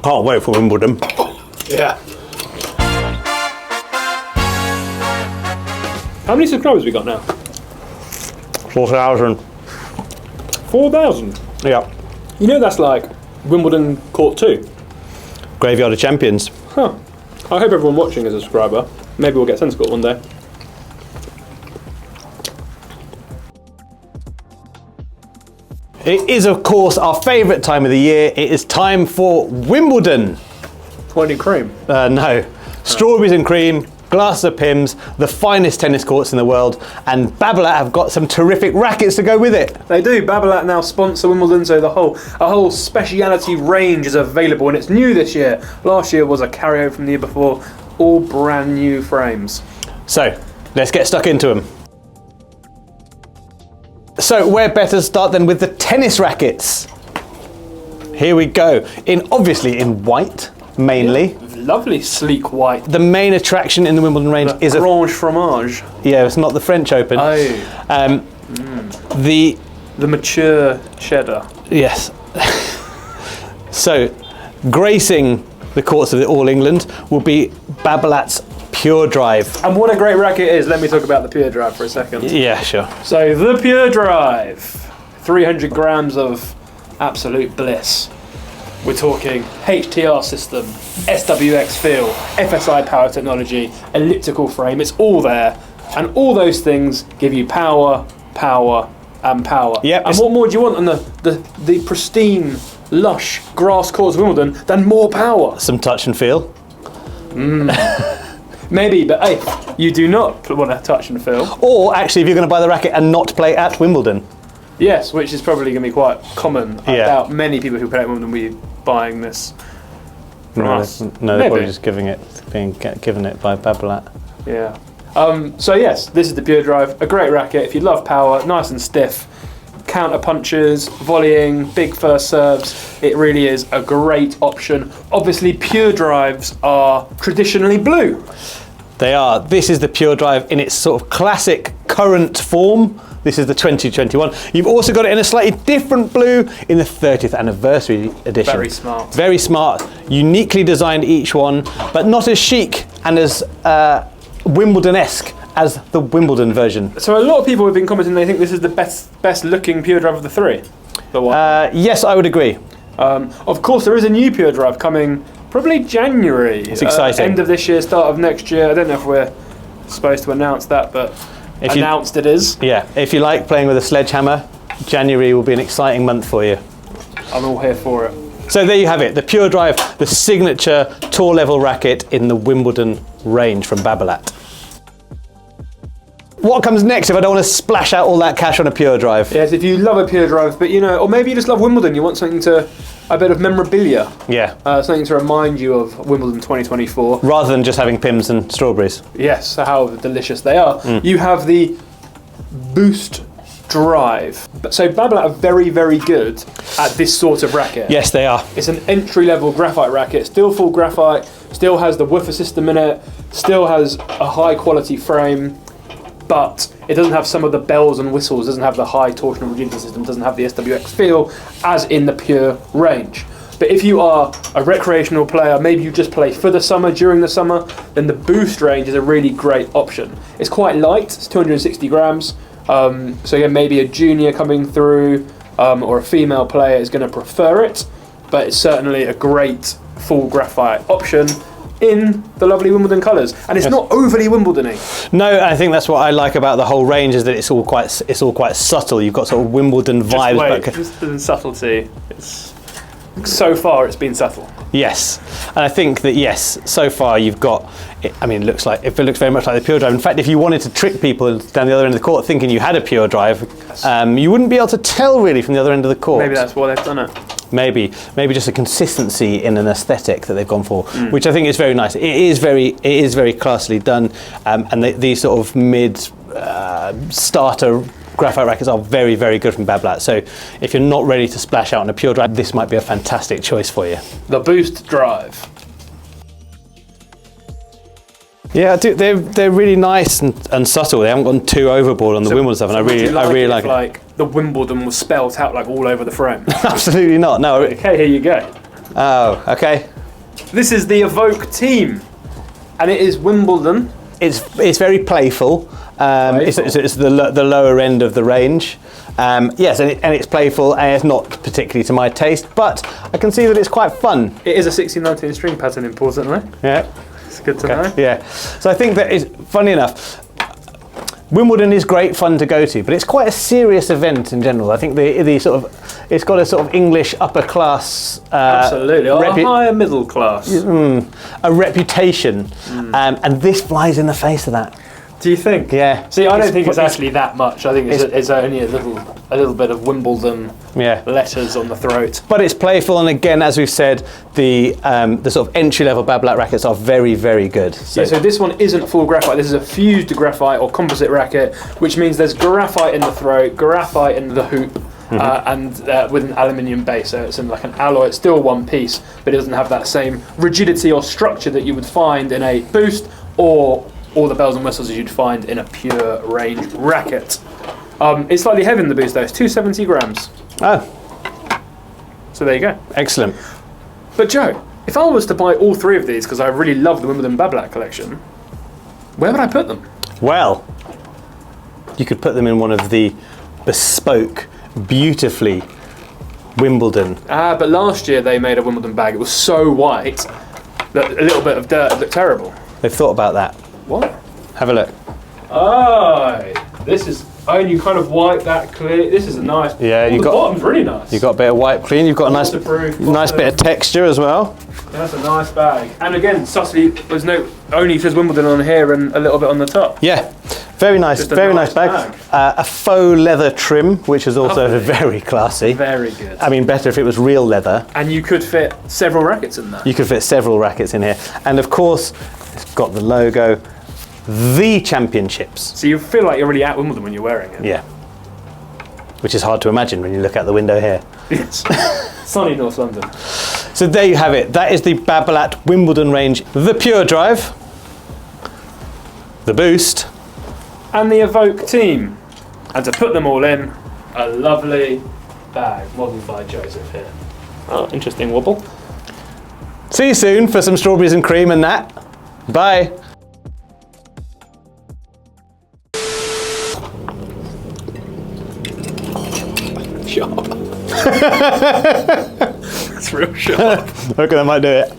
Can't wait for Wimbledon. Yeah. How many subscribers we got now? 4,000. 4,000? Yeah. You know that's like Wimbledon Court 2. Graveyard of Champions. Huh. I hope everyone watching is a subscriber. Maybe we'll get Centre Court one day. It is, of course, our favourite time of the year. It is time for Wimbledon. 20 cream. No. Strawberries and cream, glasses of Pimm's, the finest tennis courts in the world, and Babolat have got some terrific rackets to go with it. They do. Babolat now sponsor Wimbledon, so a whole speciality range is available, and it's new this year. Last year was a carryover from the year before, all brand new frames. So, let's get stuck into them. So, where better to start than with the tennis rackets? Here we go. Obviously in white, mainly. Yeah, lovely sleek white. The main attraction in the Wimbledon range is a Orange fromage. Yeah, it's not the French Open. Oh. The mature cheddar. Yes. So, gracing the courts of the All England will be Babolat's Pure Drive. And what a great racket it is. Let me talk about the Pure Drive for a second. Yeah, sure. So the Pure Drive, 300 grams of absolute bliss. We're talking HTR system, SWX feel, FSI power technology, elliptical frame. It's all there, and all those things give you power, power, and power. Yep. And what more do you want on the pristine, lush grass courts of Wimbledon than more power? Some touch and feel. Maybe, but hey, you do not want to touch and feel. Or actually, if you're going to buy the racket and not play at Wimbledon. Yes, which is probably going to be quite common. I Yeah. doubt many people who play at Wimbledon will be buying this from us. No, they're Maybe. probably just given it by Babolat. Yeah. So yes, this is the Pure Drive. A great racket. If you love power, nice and stiff. Counter punches, volleying, big first serves. It really is a great option. Obviously, Pure Drives are traditionally blue. They are. This is the Pure Drive in its sort of classic current form. This is the 2021. You've also got it in a slightly different blue in the 30th anniversary edition. Very smart. Very smart. Uniquely designed each one, but not as chic and as Wimbledon-esque as the Wimbledon version. So a lot of people have been commenting they think this is the best looking Pure Drive of the three. The one. Yes, I would agree. Of course, there is a new Pure Drive coming probably January. It's exciting. End of this year, start of next year. I don't know if we're supposed to announce that, but it is. Yeah, if you like playing with a sledgehammer, January will be an exciting month for you. I'm all here for it. So there you have it, the Pure Drive, the signature tour level racket in the Wimbledon range from Babolat. What comes next if I don't want to splash out all that cash on a Pure Drive? Yes, if you love a Pure Drive, but or maybe you just love Wimbledon, you want something a bit of memorabilia. Yeah. Something to remind you of Wimbledon 2024. Rather than just having Pimm's and strawberries. Yes, how delicious they are. You have the Boost Drive. So Babolat are very, very good at this sort of racket. Yes, they are. It's an entry-level graphite racket, still full graphite, still has the woofer system in it, still has a high-quality frame, but it doesn't have some of the bells and whistles, doesn't have the high torsional rigidity system, doesn't have the SWX feel, as in the Pure range. But if you are a recreational player, maybe you just play for the summer, during the summer, then the Boost range is a really great option. It's quite light, it's 260 grams, so yeah, maybe a junior coming through, or a female player is going to prefer it, but it's certainly a great full graphite option in the lovely Wimbledon colours, and it's not overly Wimbledon-y. No, I think that's what I like about the whole range, is that it's all quite subtle. You've got sort of Wimbledon vibes. Just the subtlety. So far, it's been subtle. Yes, and I think that so far you've got. It looks very much like the Pure Drive. In fact, if you wanted to trick people down the other end of the court thinking you had a Pure Drive, you wouldn't be able to tell really from the other end of the court. Maybe that's why they've done it. Maybe just a consistency in an aesthetic that they've gone for, which I think is very nice. It is very classily done, and these sort of mid starter graphite rackets are very, very good from Babolat. So if you're not ready to splash out on a Pure Drive, this might be a fantastic choice for you. The Boost Drive. Yeah, I do. They're really nice and subtle. They haven't gone too overboard on the Wimbledon stuff, and I really like it. Like the Wimbledon was spelt out like all over the frame. Absolutely not. No. Okay, here you go. Oh, okay. This is the Evoke team, and it is Wimbledon. It's very playful. It's the lower end of the range. Yes, and it's playful, and it's not particularly to my taste, but I can see that it's quite fun. It is a 16-19 string pattern, importantly. Yeah. It's good to know. Yeah. So I think that is funny enough. Wimbledon is great fun to go to, but it's quite a serious event in general. I think the sort of it's got a sort of English upper class, absolutely, or higher middle class, a reputation, and this flies in the face of that. Do you think? Yeah. See, I don't think it's actually that much. I think it's only a little bit of Wimbledon letters on the throat. But it's playful, and again, as we've said, the sort of entry-level Babolat rackets are very, very good. So this one isn't full graphite. This is a fused graphite or composite racket, which means there's graphite in the throat, graphite in the hoop, and with an aluminium base. So it's in like an alloy. It's still one piece, but it doesn't have that same rigidity or structure that you would find in a boost or all the bells and whistles as you'd find in a pure range racket. It's slightly heavier than the boost though. It's 270 grams. Oh. So there you go. Excellent. But Joe, if I was to buy all three of these, because I really love the Wimbledon Babolat collection, where would I put them? Well, you could put them in one of the bespoke, beautifully Wimbledon. But last year they made a Wimbledon bag. It was so white that a little bit of dirt looked terrible. They've thought about that. What? Have a look. Oh, this is. Oh, and you kind of wipe that clear. This is a nice. Yeah, the bottom's really nice. You've got a bit of wipe clean. You've got a nice bit of texture as well. That's a nice bag. And again, subtly, there's only says Wimbledon on here and a little bit on the top. Yeah, very nice, very nice bag. A faux leather trim, which is also very classy. Very good. I mean, better if it was real leather. And you could fit several rackets in there. You could fit several rackets in here, and of course, it's got the logo. The championships. So you feel like you're really at Wimbledon when you're wearing it. Yeah. Which is hard to imagine when you look out the window here. Yes. Sunny North London. So there you have it. That is the Babolat Wimbledon range. The Pure Drive. The Boost. And the Evoke team. And to put them all in, a lovely bag modelled by Joseph here. Oh, interesting wobble. See you soon for some strawberries and cream and that. Bye. Sharp. That's real sharp. I reckon I might do it.